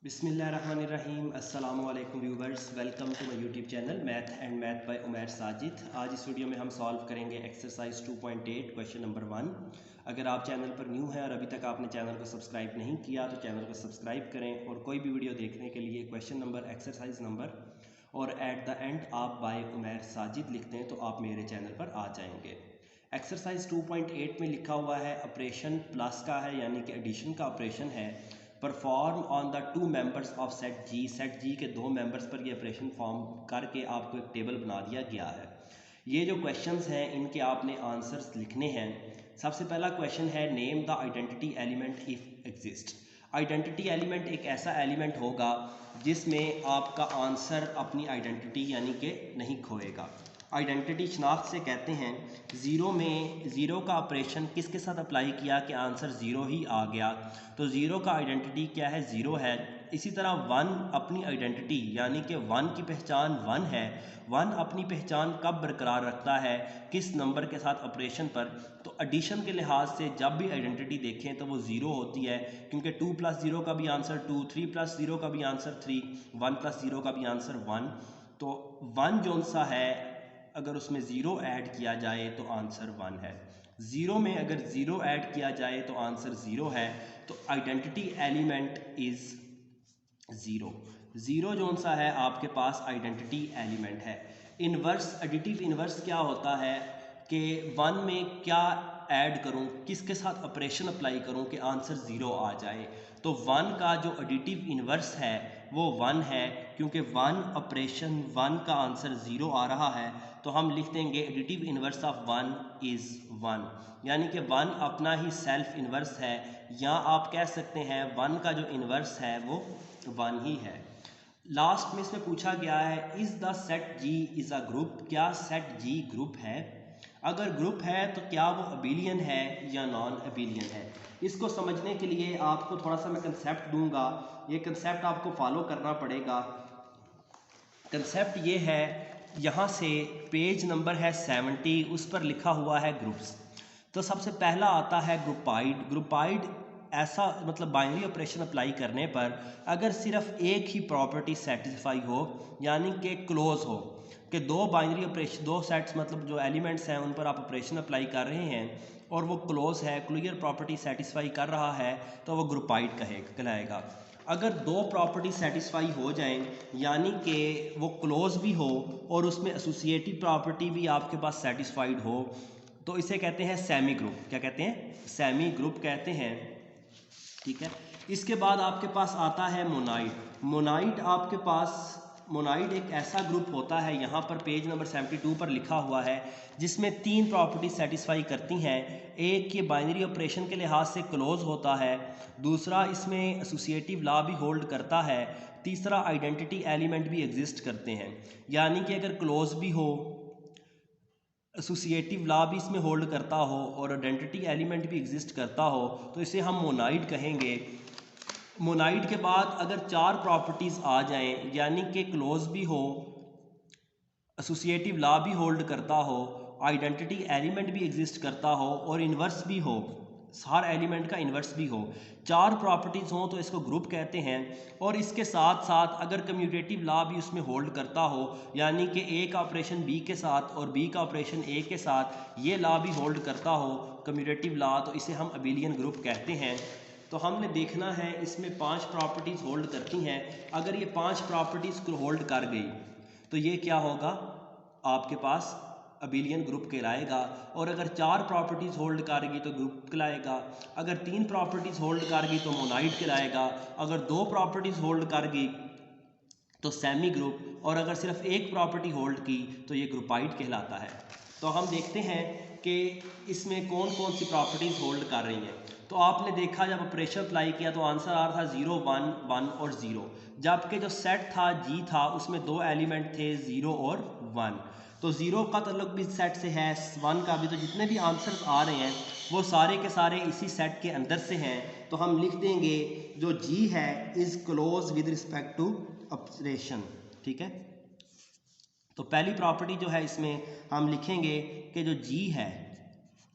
बिस्मिल्लाहिर्रहमानिर्रहीम। अस्सलामु अलैकुम viewers, welcome to my YouTube channel math and math by Umair Sajid. आज इस वीडियो में हम सॉल्व करेंगे एक्सरसाइज 2.8 क्वेश्चन नंबर 1। अगर आप चैनल पर न्यू हैं और अभी तक आपने चैनल को सब्सक्राइब नहीं किया तो चैनल को सब्सक्राइब करें और कोई भी वीडियो देखने के लिए क्वेश्चन नंबर, एक्सरसाइज नंबर और एट द एंड आप बाय उमैर साजिद लिखते हैं तो आप मेरे चैनल पर आ जाएंगे। एक्सरसाइज 2.8 में लिखा हुआ है ऑपरेशन प्लस का है, यानी कि एडिशन का ऑपरेशन है। Perform on the two members of set G के दो मेंबर्स पर ये ऑपरेशन फॉर्म करके आपको एक टेबल बना दिया गया है। ये जो क्वेश्चंस हैं इनके आपने आंसर्स लिखने हैं। सबसे पहला क्वेश्चन है name the identity element if exist. Identity element एक ऐसा एलिमेंट होगा जिसमें आपका आंसर अपनी आइडेंटिटी यानी कि नहीं खोएगा। आइडेंटिटी शनाख्त से कहते हैं ज़ीरो में ज़ीरो का ऑपरेशन किसके साथ अप्लाई किया कि आंसर ज़ीरो ही आ गया, तो ज़ीरो का आइडेंटिटी क्या है, ज़ीरो है। इसी तरह वन अपनी आइडेंटिटी यानी कि वन की पहचान वन है। वन अपनी पहचान कब बरकरार रखता है, किस नंबर के साथ ऑपरेशन पर, तो एडिशन के लिहाज से जब भी आइडेंटिटी देखें तो वो ज़ीरो होती है, क्योंकि 2 + 0 का भी आंसर 2, 3 + 0 का भी आंसर 3, 1 + 0 का भी आंसर 1। तो वन जौन सा है अगर उसमें ज़ीरो ऐड किया जाए तो आंसर 1 है। ज़ीरो में अगर ज़ीरो ऐड किया जाए तो आंसर 0 है। तो identity element is zero. Zero जौन सा है आपके पास आइडेंटिटी एलिमेंट है। इन्वर्स, एडिटिव इन्वर्स क्या होता है कि वन में क्या ऐड करूं, किसके साथ ऑपरेशन अप्लाई करूं कि आंसर 0 आ जाए। तो वन का जो एडिटिव इन्वर्स है वो 1 है, क्योंकि वन ऑपरेशन 1 का आंसर 0 आ रहा है। तो हम लिख देंगे एडिटिव इन्वर्स ऑफ 1 इज़ 1, यानी कि 1 अपना ही सेल्फ इन्वर्स है, या आप कह सकते हैं 1 का जो इन्वर्स है वो 1 ही है। लास्ट में इसमें पूछा गया है is the set G is a group. क्या सेट जी ग्रुप है? अगर ग्रुप है तो क्या वो अबिलियन है या नॉन अबिलियन है। इसको समझने के लिए आपको थोड़ा सा मैं कंसेप्ट दूंगा, ये कंसेप्ट आपको फॉलो करना पड़ेगा। कंसेप्ट ये है, यहाँ से पेज नंबर है 70, उस पर लिखा हुआ है ग्रुप्स। तो सबसे पहला आता है ग्रुपाइड। ग्रुपाइड ऐसा मतलब बाइनरी ऑपरेशन अप्लाई करने पर अगर सिर्फ एक ही प्रॉपर्टी सेटिस्फाई हो, यानी कि क्लोज हो, कि दो बाइनरी ऑपरेशन, दो सेट्स मतलब जो एलिमेंट्स हैं उन पर आप ऑपरेशन अप्लाई कर रहे हैं और वो क्लोज है, क्लियर प्रॉपर्टी सेटिस्फाई कर रहा है, तो वो ग्रुपाइड कहलाएगा। अगर दो प्रॉपर्टी सेटिस्फाई हो जाएं, यानी कि वो क्लोज भी हो और उसमें एसोसिएटिव प्रॉपर्टी भी आपके पास सेटिस्फाइड हो, तो इसे कहते हैं सेमी ग्रुप। क्या कहते हैं? सेमी ग्रुप कहते हैं। ठीक है। इसके बाद आपके पास आता है मोनाइड। मोनाइड आपके पास, मोनाइड एक ऐसा ग्रुप होता है, यहाँ पर पेज नंबर 72 पर लिखा हुआ है, जिसमें तीन प्रॉपर्टी सेटिस्फाई करती हैं। एक, ये बाइनरी ऑपरेशन के लिहाज से क्लोज होता है। दूसरा, इसमें एसोसिएटिव लॉ भी होल्ड करता है। तीसरा, आइडेंटिटी एलिमेंट भी एग्जिस्ट करते हैं। यानी कि अगर क्लोज भी हो, एसोसिएटिव लॉ भी इसमें होल्ड करता हो और आइडेंटिटी एलिमेंट भी एग्जिस्ट करता हो, तो इसे हम मोनाइड कहेंगे। मोनाइड के बाद अगर चार प्रॉपर्टीज़ आ जाएं, यानी कि क्लोज भी हो, एसोसिएटिव लॉ भी होल्ड करता हो, आइडेंटिटी एलिमेंट भी एग्जिस्ट करता हो और इन्वर्स भी हो, हर एलिमेंट का इन्वर्स भी हो, चार प्रॉपर्टीज़ हों तो इसको ग्रुप कहते हैं। और इसके साथ साथ अगर कम्यूटेटिव लॉ भी उसमें होल्ड करता हो, यानी कि ए का ऑपरेशन बी के साथ और बी का ऑपरेशन ए के साथ ये लॉ भी होल्ड करता हो, कम्यूटेटिव लॉ, तो इसे हम अबिलियन ग्रुप कहते हैं। तो हमने देखना है इसमें 5 प्रॉपर्टीज़ होल्ड करती हैं। अगर ये 5 प्रॉपर्टीज़ को होल्ड कर गई तो ये क्या होगा, आपके पास अबिलियन ग्रुप कहलाएगा। और अगर 4 प्रॉपर्टीज़ होल्ड करेगी तो ग्रुप कहलाएगा। अगर 3 प्रॉपर्टीज़ होल्ड कर गई तो मोनाइड कहलाएगा। अगर 2 प्रॉपर्टीज़ होल्ड कर गई तो सेमी ग्रुप, और अगर सिर्फ एक प्रॉपर्टी होल्ड की तो ये ग्रुपाइड कहलाता है। तो हम देखते हैं कि इसमें कौन कौन सी प्रॉपर्टीज़ होल्ड कर रही हैं। तो आपने देखा जब ऑपरेशन अप्लाई किया तो आंसर आ रहा था 0, 1, 1 और 0, जबकि जो सेट था जी था उसमें दो एलिमेंट थे 0 और 1। तो 0 का ताल्लुक भी सेट से है, 1 का भी। तो जितने भी आंसर्स आ रहे हैं वो सारे के सारे इसी सेट के अंदर से हैं। तो हम लिख देंगे जो जी है is close with respect to operation. ठीक है। तो पहली प्रॉपर्टी जो है इसमें हम लिखेंगे कि जो जी है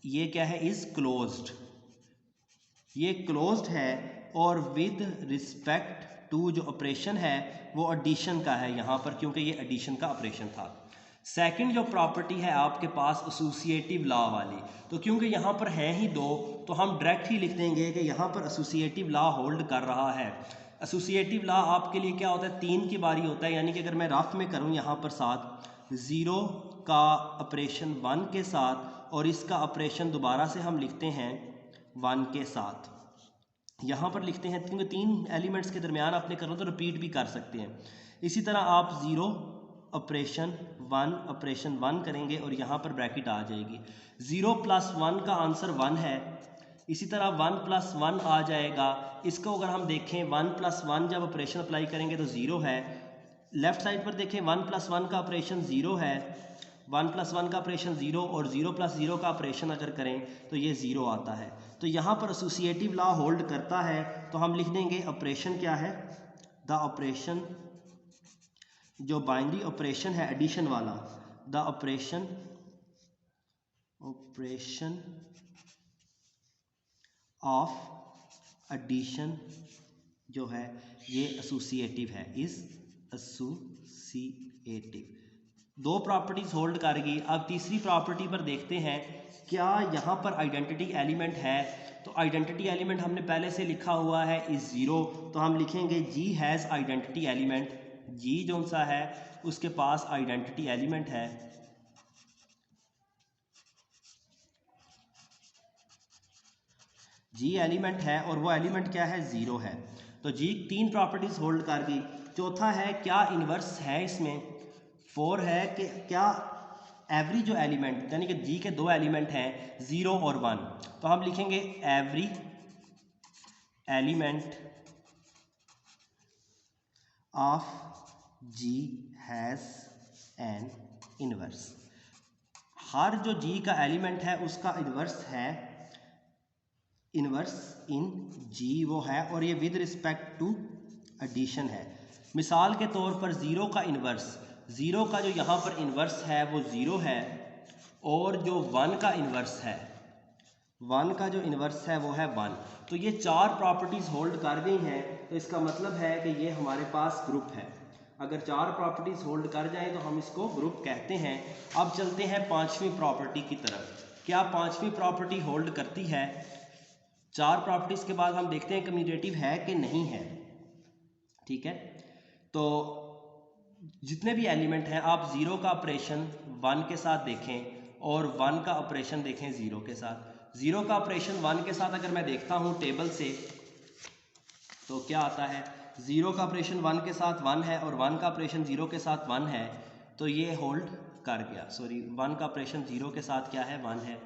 ये क्या है, इज़ क्लोज्ड, ये क्लोज्ड है और विद रिस्पेक्ट टू जो ऑपरेशन है वो एडिशन का है यहाँ पर, क्योंकि ये एडिशन का ऑपरेशन था। सेकंड जो प्रॉपर्टी है आपके पास एसोसिएटिव लॉ वाली, तो क्योंकि यहाँ पर हैं ही दो तो हम डायरेक्ट ही लिख देंगे कि यहाँ पर एसोसिएटिव लॉ होल्ड कर रहा है। एसोसिएटिव लॉ आपके लिए क्या होता है, 3 की बारी होता है, यानी कि अगर मैं रफ में करूँ यहाँ पर साथ 0 का ऑपरेशन 1 के साथ और इसका ऑपरेशन दोबारा से हम लिखते हैं 1 के साथ, यहाँ पर लिखते हैं क्योंकि 3 एलिमेंट्स के दरमियान आपने करना तो रिपीट भी कर सकते हैं। इसी तरह आप 0 ऑपरेशन 1 करेंगे और यहाँ पर ब्रैकेट आ जाएगी। 0 + 1 का आंसर 1 है, इसी तरह 1 + 1 आ जाएगा। इसको अगर हम देखें 1 + 1 जब ऑपरेशन अप्लाई करेंगे तो 0 है। लेफ्ट साइड पर देखें 1 + 1 का ऑपरेशन 0 है, 1 + 1 का ऑपरेशन 0 और 0 + 0 का ऑपरेशन अगर करें तो ये 0 आता है। तो यहाँ पर एसोसिएटिव लॉ होल्ड करता है, तो हम लिख देंगे ऑपरेशन क्या है, द ऑपरेशन जो बाइनरी ऑपरेशन है एडिशन वाला, द ऑपरेशन ऑफ एडिशन जो है ये एसोसिएटिव है, इज एसोसिएटिव। 2 प्रॉपर्टीज होल्ड कर गई। अब तीसरी प्रॉपर्टी पर देखते हैं क्या यहाँ पर आइडेंटिटी एलिमेंट है। तो आइडेंटिटी एलिमेंट हमने पहले से लिखा हुआ है इज 0, तो हम लिखेंगे जी हैज़ आइडेंटिटी एलिमेंट। जी जो सा है उसके पास आइडेंटिटी एलिमेंट है, जी एलिमेंट है और वो एलिमेंट क्या है, 0 है। तो जी 3 प्रॉपर्टीज होल्ड कर गई। चौथा है क्या इन्वर्स है इसमें, 4 है कि क्या एवरी जो एलिमेंट यानी कि जी के 2 एलिमेंट हैं 0 और 1, तो हम लिखेंगे every element of G has an inverse. हर जो जी का एलिमेंट है उसका इन्वर्स है, इन्वर्स इन जी वो है, और ये विद रिस्पेक्ट टू एडिशन है। मिसाल के तौर पर 0 का इन्वर्स, 0 का जो यहाँ पर इन्वर्स है वो 0 है, और जो 1 का इन्वर्स है, 1 का जो इन्वर्स है वो है 1। तो ये 4 प्रॉपर्टीज़ होल्ड कर गई हैं, तो इसका मतलब है कि ये हमारे पास ग्रुप है। अगर 4 प्रॉपर्टीज़ होल्ड कर जाएं तो हम इसको ग्रुप कहते हैं। अब चलते हैं 5वीं प्रॉपर्टी की तरफ। क्या 5वीं प्रॉपर्टी होल्ड करती है? 4 प्रॉपर्टीज़ के बाद हम देखते हैं कम्यूटेटिव है कि नहीं है। ठीक है, तो जितने भी एलिमेंट हैं आप 0 का ऑपरेशन 1 के साथ देखें और 1 का ऑपरेशन देखें 0 के साथ। 0 का ऑपरेशन 1 के साथ अगर मैं देखता हूँ टेबल से तो क्या आता है, 0 का ऑपरेशन 1 के साथ 1 है और 1 का ऑपरेशन 0 के साथ 1 है, तो ये होल्ड कर गया। सॉरी, 1 का ऑपरेशन 0 के साथ क्या है, 1 है।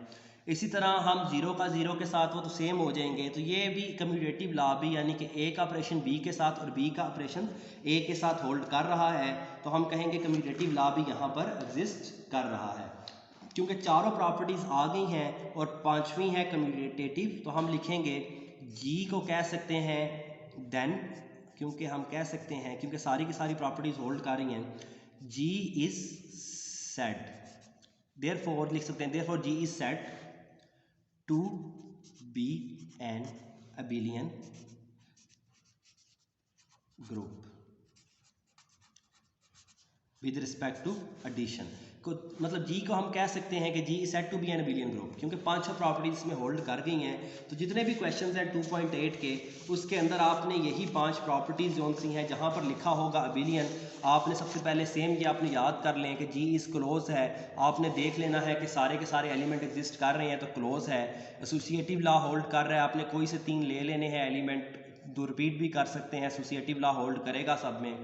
इसी तरह हम 0 का 0 के साथ वो तो सेम हो जाएंगे, तो ये भी कम्यूटेटिव लॉ भी, यानी कि ए का ऑपरेशन बी के साथ और बी का ऑपरेशन ए के साथ होल्ड कर रहा है, तो हम कहेंगे कम्यूटेटिव लॉ भी यहाँ पर एग्जिस्ट कर रहा है। क्योंकि चारों प्रॉपर्टीज़ आ गई हैं और 5वीं है कम्यूटेटिव, तो हम लिखेंगे जी को कह सकते हैं देन, क्योंकि हम कह सकते हैं क्योंकि सारी की सारी प्रॉपर्टीज़ होल्ड कर रही हैं, जी इज सेट, देयरफॉर लिख सकते हैं therefore G is set to be an abelian group with respect to addition को, मतलब जी को हम कह सकते हैं कि G is set to be an abelian group, क्योंकि 5 प्रॉपर्टीज में होल्ड कर गई हैं। तो जितने भी क्वेश्चंस हैं 2.8 के, उसके अंदर आपने यही 5 प्रॉपर्टीज जोन सी हैं जहां पर लिखा होगा अबिलियन, आपने सबसे पहले सेम ये आपने याद कर लें कि जी इज क्लोज है, आपने देख लेना है कि सारे के सारे एलिमेंट एग्जिस्ट कर रहे हैं तो क्लोज है। एसोसिएटिव लॉ होल्ड कर रहा है, आपने कोई से 3 ले लेने हैं एलिमेंट, दो रिपीट भी कर सकते हैं, एसोसिएटिव लॉ होल्ड करेगा सब में।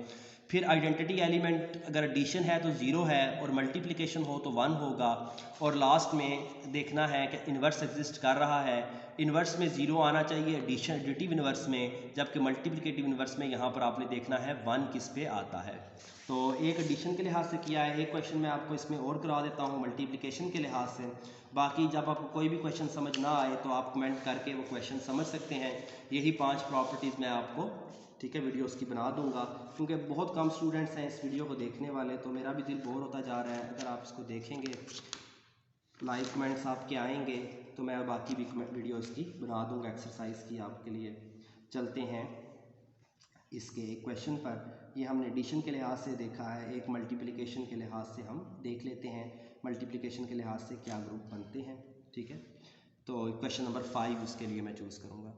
फिर आइडेंटिटी एलिमेंट अगर एडिशन है तो 0 है और मल्टीप्लिकेशन हो तो 1 होगा, और लास्ट में देखना है कि इन्वर्स एग्जिस्ट कर रहा है, इन्वर्स में 0 आना चाहिए एडिटिव इन्वर्स में, जबकि मल्टीप्लिकेटिव इन्वर्स में यहाँ पर आपने देखना है 1 किस पे आता है। तो एक एडिशन के लिहाज से किया है, एक क्वेश्चन मैं आपको इसमें और करा देता हूँ मल्टीप्लिकेशन के लिहाज से। बाकी जब आपको कोई भी क्वेश्चन समझ ना आए तो आप कमेंट करके वो क्वेश्चन समझ सकते हैं। यही 5 प्रॉपर्टीज़ मैं आपको, ठीक है, वीडियो उसकी बना दूंगा, क्योंकि बहुत कम स्टूडेंट्स हैं इस वीडियो को देखने वाले, तो मेरा भी दिल बोर होता जा रहा है। अगर आप इसको देखेंगे, लाइक कमेंट्स आपके आएंगे, तो मैं बाकी भी वीडियो इसकी बना दूंगा एक्सरसाइज की आपके लिए। चलते हैं इसके क्वेश्चन पर ये हमने एडिशन के लिहाज से देखा है, एक मल्टीप्लिकेशन के लिहाज से हम देख लेते हैं मल्टीप्लिकेशन के लिहाज से क्या ग्रुप बनते हैं। ठीक है, तो क्वेश्चन नंबर 5 उसके लिए मैं चूज़ करूँगा।